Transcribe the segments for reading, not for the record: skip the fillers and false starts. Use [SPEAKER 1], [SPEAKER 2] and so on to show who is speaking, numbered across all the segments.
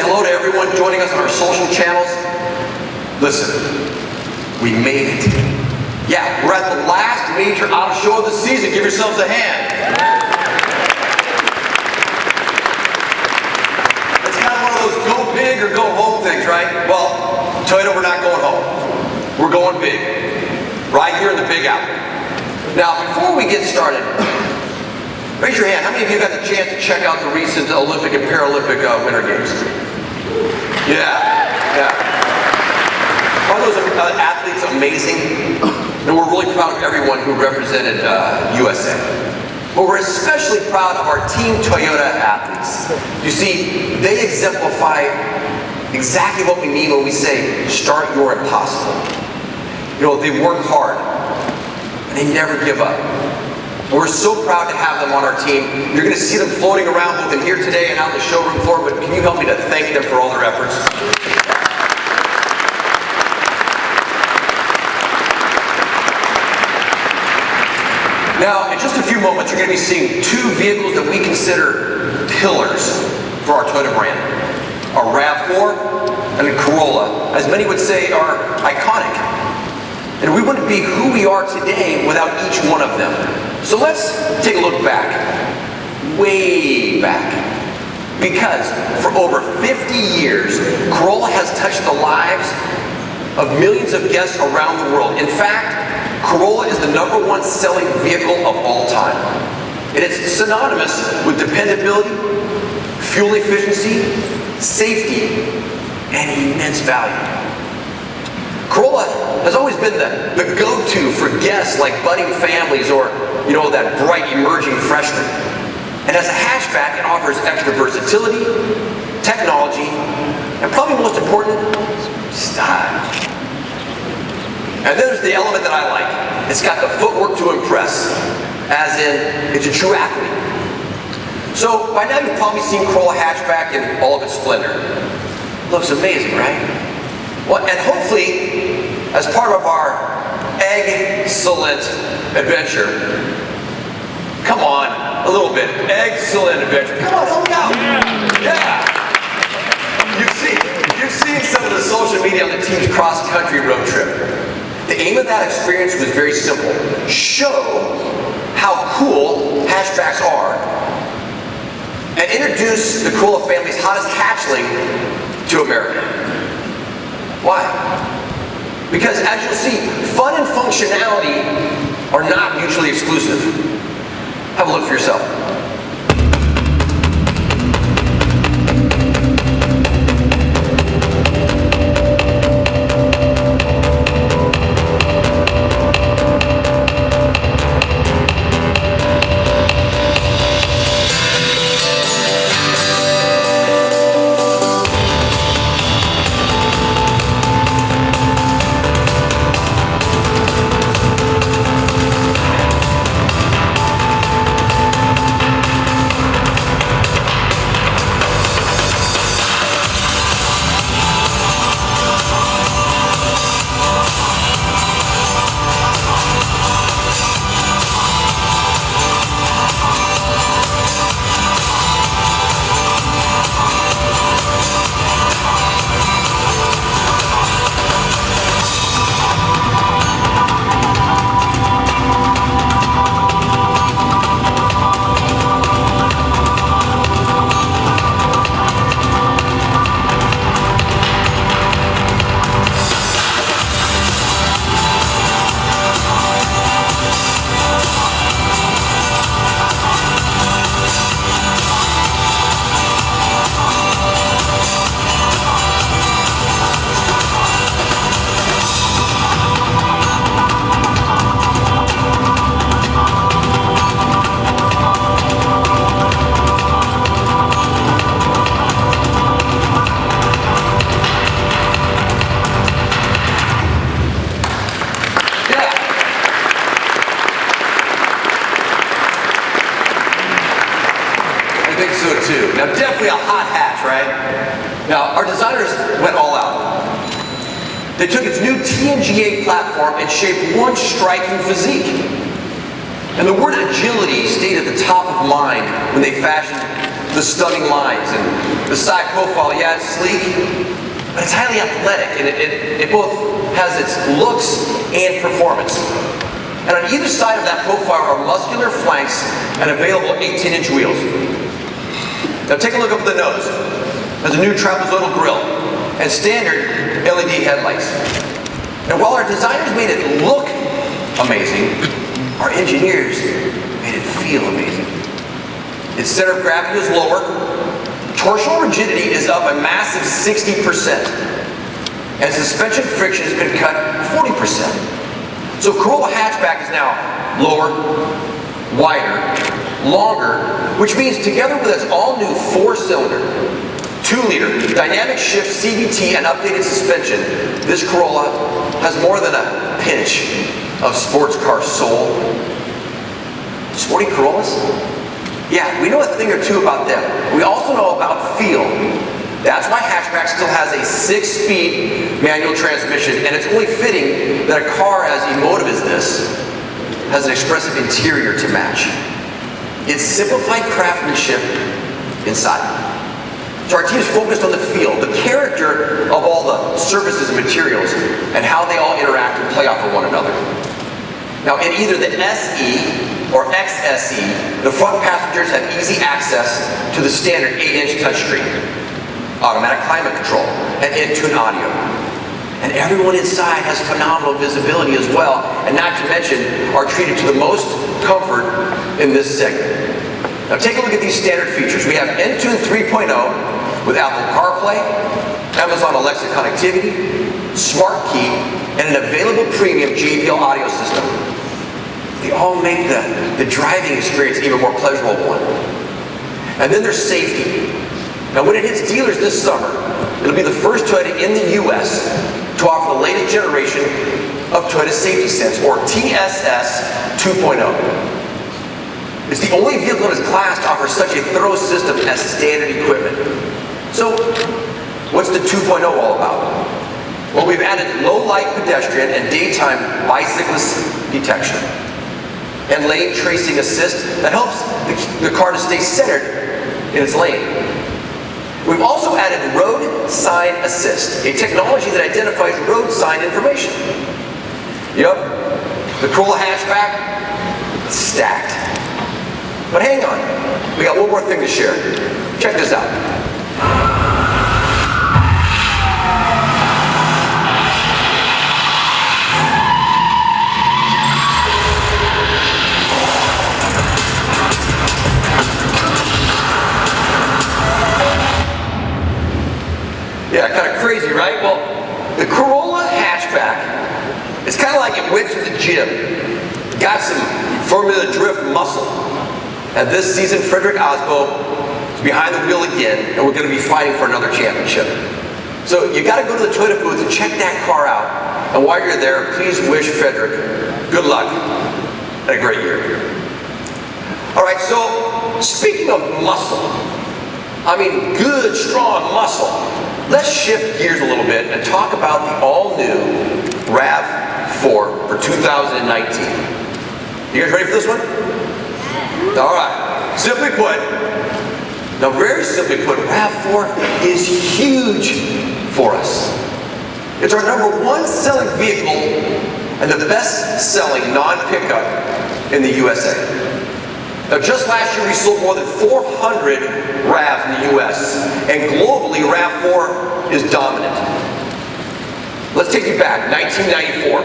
[SPEAKER 1] hello to everyone joining us on our social channels. Listen, we made it. Yeah, we're at the last major auto show of the season. Give yourselves a hand. It's kind of one of those go big or go home things, right? Well, Toyota, we're not going home. We're going big. Right here in the Big Apple. Now, before we get started, raise your hand. How many of you got the chance to check out the recent Olympic and Paralympic Winter Games? Yeah. Are those athletes amazing? And we're really proud of everyone who represented USA. But we're especially proud of our Team Toyota athletes. You see, they exemplify exactly what we mean when we say, start your impossible. You know, they work hard, and they never give up. And we're so proud to have them on our team. You're going to see them floating around both in here today and out the showroom floor, but can you help me to thank them for all their efforts? Now, in just a few moments, you're going to be seeing two vehicles that we consider pillars for our Toyota brand. Our RAV4 and a Corolla, as many would say, are iconic. And we wouldn't be who we are today without each one of them. So let's take a look back, way back. Because for over 50 years, Corolla has touched the lives of millions of guests around the world. In fact, Corolla is the #1 selling vehicle of all time. And it's synonymous with dependability, fuel efficiency, safety, and immense value. Corolla has always been the go-to for guests like budding families or, you know, that bright emerging freshman. And as a hatchback, it offers extra versatility, technology, and probably most important, style. And there's the element that I like. It's got the footwork to impress, as in, it's a true athlete. So by now you've probably seen Corolla hatchback in all of its splendor. Looks amazing, right? Well, and hopefully, as part of our excellent adventure, come on, a little bit, excellent adventure. Come on, help me out. Yeah. You've seen some of the social media on the team's cross-country road trip. The aim of that experience was very simple. Show how cool hatchbacks are and introduce the Corolla family's hottest hatchling to America. Why? Because as you'll see, fun and functionality are not mutually exclusive. Have a look for yourself. Now, definitely a hot hatch, right? Now, our designers went all out. They took its new TNGA platform and shaped one striking physique. And the word agility stayed at the top of mind when they fashioned the the stunning lines and the side profile. Yeah, it's sleek, but it's highly athletic, and it both has its looks and performance. And on either side of that profile are muscular flanks and available 18-inch wheels. Now take a look up at the nose. There's a new trapezoidal grille and standard LED headlights. And while our designers made it look amazing, our engineers made it feel amazing. Its center of gravity is lower. Torsional rigidity is up a massive 60%. And suspension friction has been cut 40%. So Corolla hatchback is now lower, wider, longer, which means together with its all-new 4-cylinder, 2-liter, dynamic shift CVT and updated suspension, this Corolla has more than a pinch of sports car soul. Sporty Corollas? Yeah, we know a thing or two about them. We also know about feel. That's why hatchback still has a 6-speed manual transmission, and it's only fitting that a car as emotive as this has an expressive interior to match. It's simplified craftsmanship inside. So our team is focused on the feel, the character of all the surfaces and materials, and how they all interact and play off of one another. Now, in either the SE or XSE, the front passengers have easy access to the standard 8-inch touchscreen, automatic climate control, and in-tune audio. And everyone inside has phenomenal visibility as well, and not to mention are treated to the most comfort in this segment. Now take a look at these standard features. We have Entune 3.0 with Apple CarPlay, Amazon Alexa connectivity, Smart Key, and an available premium JBL audio system. They all make the driving experience even more pleasurable one. And then there's safety. Now when it hits dealers this summer, it'll be the first Toyota in the US to offer the latest generation of Toyota Safety Sense, or TSS 2.0. It's the only vehicle in its class to offer such a thorough system as standard equipment. So, what's the 2.0 all about? Well, we've added low-light pedestrian and daytime bicyclist detection, and lane tracing assist that helps the car to stay centered in its lane. We've also added road sign assist, a technology that identifies road sign information. Yep, the Corolla hatchback, stacked. But hang on, we got one more thing to share. Check this out. Yeah, kind of crazy, right? Well, the Corolla hatchback, it's kind of like it went to the gym, got some Formula Drift muscle, and this season Frederick Osbo is behind the wheel again, and we're going to be fighting for another championship. So you got to go to the Toyota booth and check that car out, and while you're there, please wish Frederick good luck and a great year. All right, so speaking of muscle, I mean good, strong muscle. Let's shift gears a little bit and talk about the all-new RAV4 for 2019. You guys ready for this one? All right. Simply put, now very simply put, RAV4 is huge for us. It's our #1 selling vehicle and the best-selling non-pickup in the USA. Now, just last year we sold more than 400 RAVs in the US, and globally RAV4 is dominant. Let's take you back, 1994,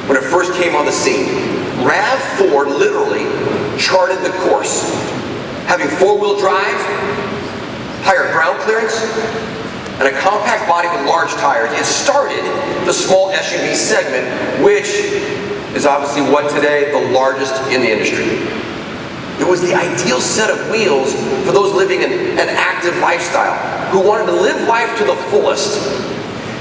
[SPEAKER 1] when it first came on the scene. RAV4 literally charted the course, having 4-wheel drive, higher ground clearance, and a compact body with large tires. It started the small SUV segment, which is obviously what today the largest in the industry. It was the ideal set of wheels for those living an active lifestyle, who wanted to live life to the fullest.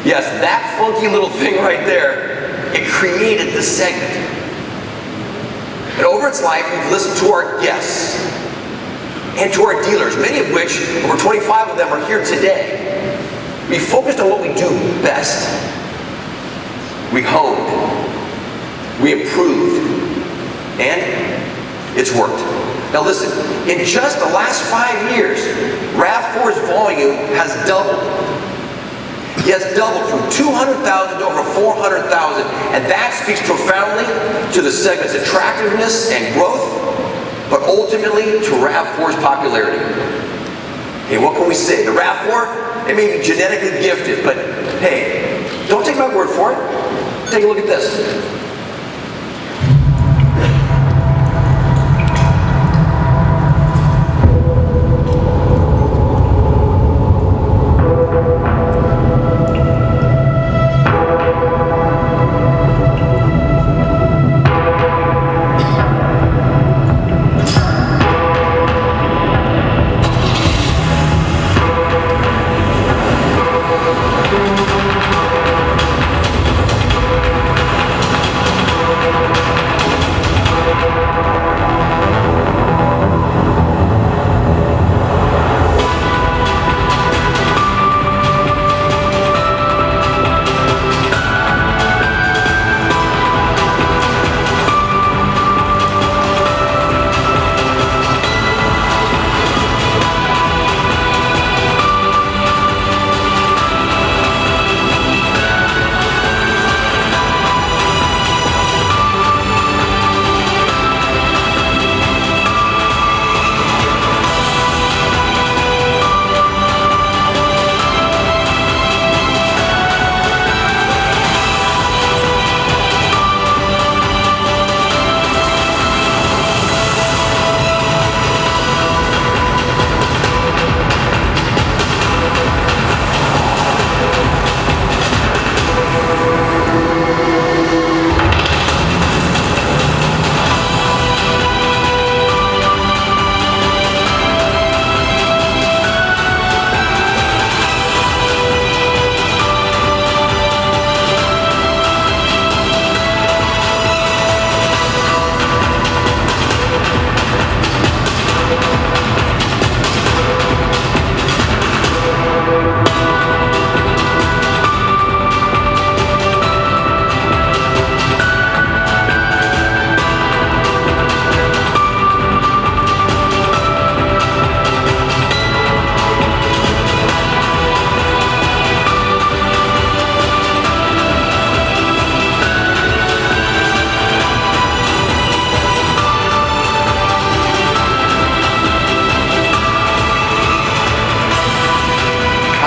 [SPEAKER 1] Yes, that funky little thing right there, it created the segment. And over its life, we've listened to our guests and to our dealers, many of which, over 25 of them, are here today. We focused on what we do best. We honed, we improved, and it's worked. Now listen, in just the last 5 years, RAV4's volume has doubled. He has doubled from 200,000 to over 400,000, and that speaks profoundly to the segment's attractiveness and growth, but ultimately to RAV4's popularity. Hey, what can we say? The RAV4, it may be genetically gifted, but hey, don't take my word for it. Take a look at this.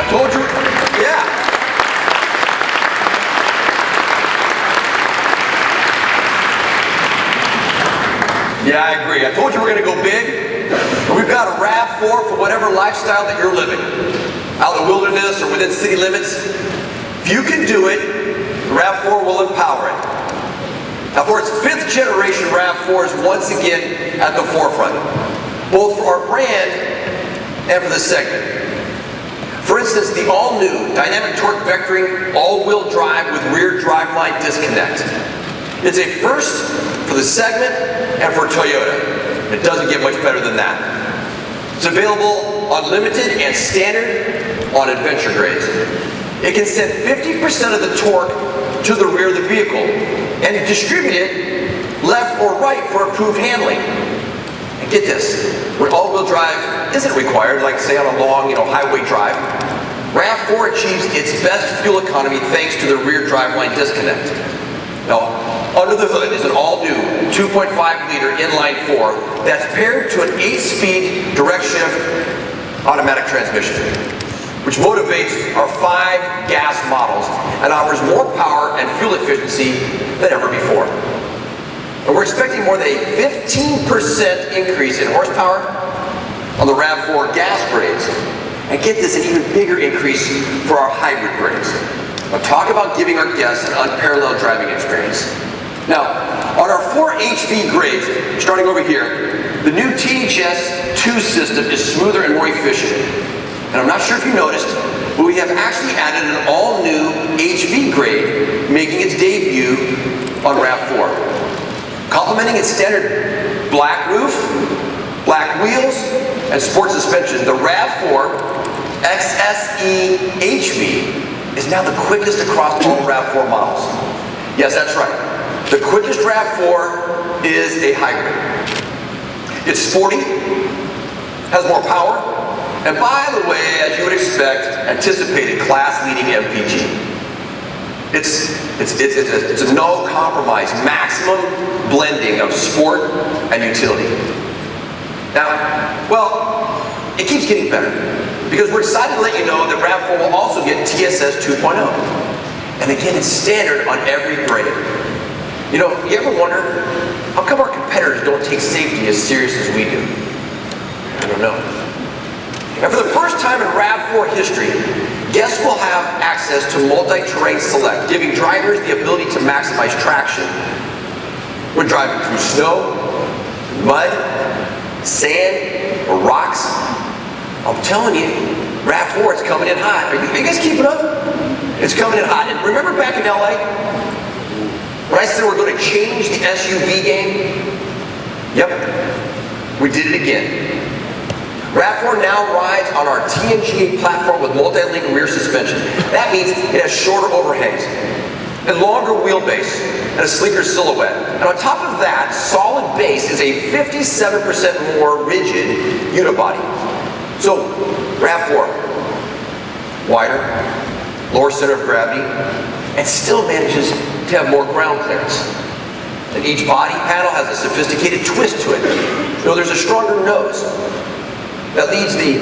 [SPEAKER 1] Told you? Yeah. Yeah, I agree. I told you we're going to go big. We've got a RAV4 for whatever lifestyle that you're living. Out in the wilderness or within city limits. If you can do it, the RAV4 will empower it. Now for its 5th generation, RAV4 is once again at the forefront. Both for our brand and for the segment. For instance, the all-new dynamic torque vectoring all-wheel drive with rear driveline disconnect. It's a first for the segment and for Toyota. It doesn't get much better than that. It's available on limited and standard on adventure grades. It can send 50% of the torque to the rear of the vehicle and distribute it left or right for improved handling. And get this, when all-wheel drive isn't required, like say on a long, highway drive, RAV4 achieves its best fuel economy thanks to the rear driveline disconnect. Now, under the hood is an all-new 2.5-liter inline-4 that's paired to an 8-speed direct shift automatic transmission, which motivates our 5 gas models and offers more power and fuel efficiency than ever before. And we're expecting more than a 15% increase in horsepower on the RAV4 gas grades. And get this, an even bigger increase for our hybrid grades. Now talk about giving our guests an unparalleled driving experience. Now, on our 4 HV grades, starting over here, the new THS2 system is smoother and more efficient. And I'm not sure if you noticed, but we have actually added an all-new HV grade, making its debut on RAV4. Complementing its standard black roof, black wheels, and sport suspension, the RAV4 XSE HV is now the quickest across all RAV4 models. Yes, that's right. The quickest RAV4 is a hybrid. It's sporty, has more power, and by the way, as you would expect, anticipated class-leading MPG. It's a no-compromise, maximum blending of sport and utility. Now, well, it keeps getting better because we're excited to let you know that RAV4 will also get TSS 2.0. And again, it's standard on every grade. You know, you ever wonder, how come our competitors don't take safety as serious as we do? I don't know. And for the first time in RAV4 history, guests will have access to multi-terrain select, giving drivers the ability to maximize traction when driving through snow, mud, sand, or rocks. I'm telling you, RAV4 is coming in hot. Are you guys keeping up? It's coming in hot. And remember back in LA, when I said we're going to change the SUV game? Yep, we did it again. RAV4 now rides on our TNGA platform with multi-link rear suspension. That means it has shorter overhangs, a longer wheelbase, and a sleeker silhouette. And on top of that, solid base is a 57% more rigid unibody. So, RAV4, wider, lower center of gravity, and still manages to have more ground clearance. And each body panel has a sophisticated twist to it. You know, there's a stronger nose that leads the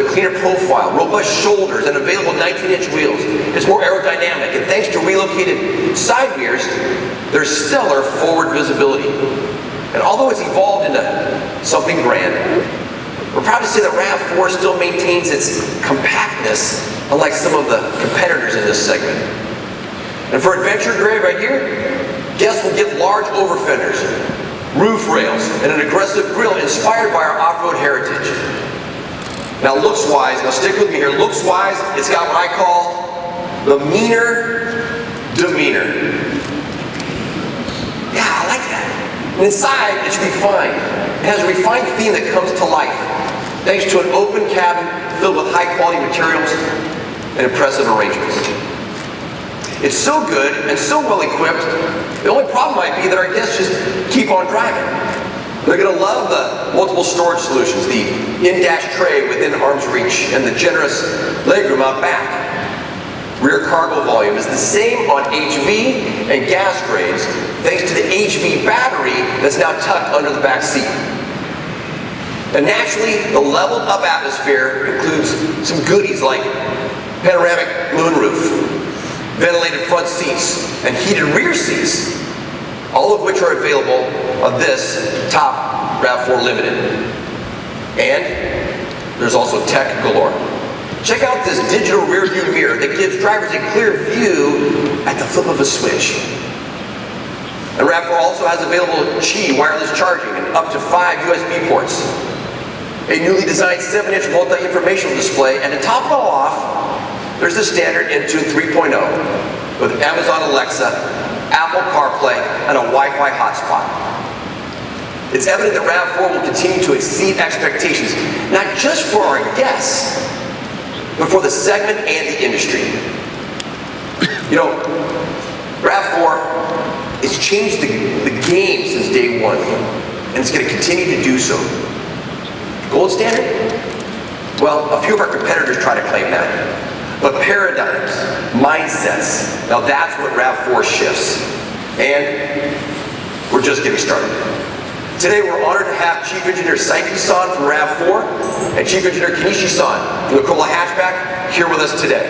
[SPEAKER 1] cleaner profile, robust shoulders, and available 19-inch wheels. It's more aerodynamic, and thanks to relocated side mirrors, there's stellar forward visibility. And although it's evolved into something grand, we're proud to say that RAV4 still maintains its compactness, unlike some of the competitors in this segment. And for adventure grade right here, guests will get large over fenders, roof rails, and an aggressive grille inspired by our off-road heritage. Now looks-wise, now stick with me here, looks-wise, it's got what I call the meaner demeanor. Yeah, I like that. And inside, it's refined. It has a refined theme that comes to life, thanks to an open cabin filled with high-quality materials and impressive arrangements. It's so good and so well equipped, the only problem might be that our guests just keep on driving. They're going to love the multiple storage solutions, the in-dash tray within arm's reach, and the generous legroom out back. Rear cargo volume is the same on HV and gas grades, thanks to the HV battery that's now tucked under the back seat. And naturally, the leveled up atmosphere includes some goodies like panoramic moonroof, ventilated front seats, and heated rear seats, all of which are available on this top RAV4 Limited. And there's also tech galore. Check out this digital rear view mirror that gives drivers a clear view at the flip of a switch. And RAV4 also has available Qi wireless charging and up to 5 USB ports. A newly designed 7-inch multi-informational display, and to top it all off, there's the standard Entune 3.0 with Amazon Alexa, Apple CarPlay, and a Wi-Fi hotspot. It's evident that RAV4 will continue to exceed expectations, not just for our guests, but for the segment and the industry. You know, RAV4 has changed the game since day one, and it's going to continue to do so. Gold standard? Well, a few of our competitors try to claim that. But paradigms, mindsets, now that's what RAV4 shifts. And we're just getting started. Today we're honored to have Chief Engineer Saiki-san from RAV4 and Chief Engineer Kenishi-san from the Corolla hatchback here with us today.